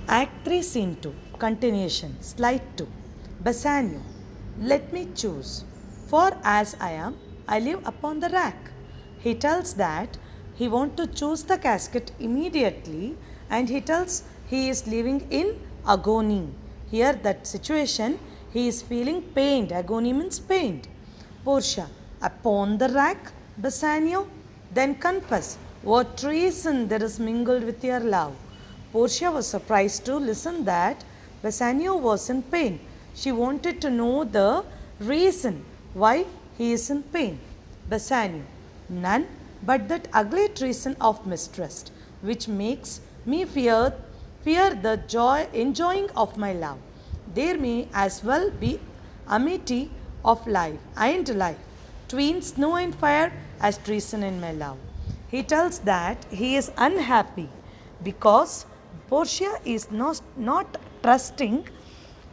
Act 3, Scene 2. Continuation. Slide 2. Bassanio. Let me choose. For as I am, I live upon the rack. He tells that he wants to choose the casket immediately, and he tells he is living in agony. Here, that situation, he is feeling pained. Agony means pained. Portia. Upon the rack, Bassanio. Then confess what treason there is mingled with your love. Portia was surprised to listen that Bassanio was in pain. She wanted to know the reason why he is in pain. Bassanio, none but that ugly treason of mistrust, which makes me fear the enjoying of my love. There may as well be amity of life and life, tween snow and fire as treason in my love. He tells that he is unhappy because Portia is not trusting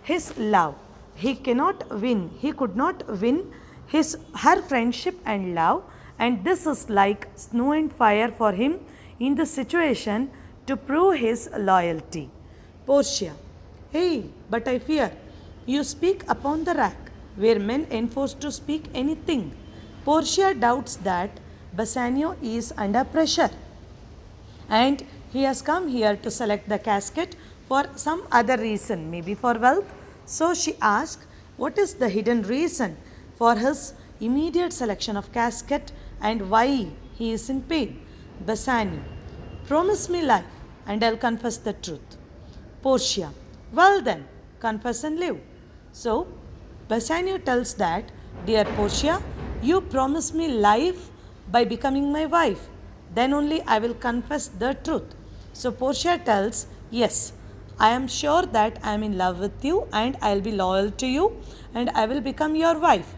his love. He cannot win. He could not win her friendship and love, and this is like snow and fire for him in the situation to prove his loyalty. Portia. Hey, but I fear you speak upon the rack, where men enforced to speak anything. Portia doubts that Bassanio is under pressure, and he has come here to select the casket for some other reason, maybe for wealth. So she asks, what is the hidden reason for his immediate selection of casket and why he is in pain? Bassanio, promise me life and I'll confess the truth. Portia, well then, confess and live. So Bassanio tells that, dear Portia, you promise me life by becoming my wife. Then only I will confess the truth. So Portia tells, yes, I am sure that I am in love with you and I will be loyal to you and I will become your wife.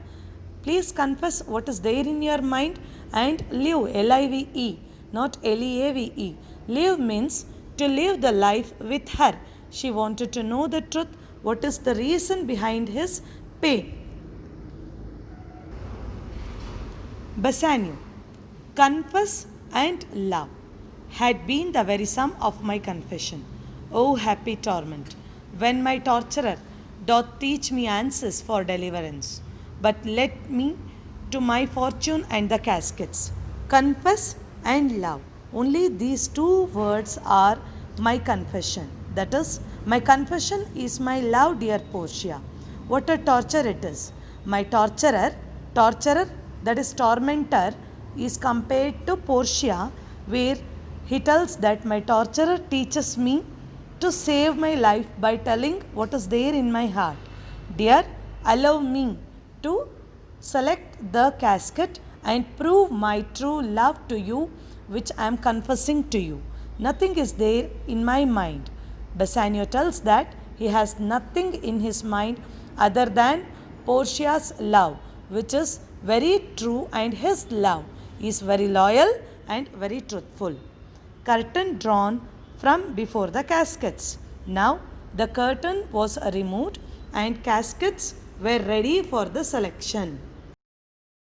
Please confess what is there in your mind and live, L-I-V-E, not L-E-A-V-E. Live means to live the life with her. She wanted to know the truth. What is the reason behind his pain? Bassanio, confess and love had been the very sum of my confession. O happy torment, when my torturer doth teach me answers for deliverance. But let me to my fortune and the caskets. Confess and love. Only these two words are my confession. That is, my confession is my love, dear Portia. What a torture it is. My torturer, that is tormentor, is compared to Portia, where he tells that my torturer teaches me to save my life by telling what is there in my heart. Dear, allow me to select the casket and prove my true love to you, which I am confessing to you. Nothing is there in my mind. Bassanio tells that he has nothing in his mind other than Portia's love, which is very true, and his love is very loyal and very truthful. Curtain drawn from before the caskets. Now the curtain was removed and caskets were ready for the selection.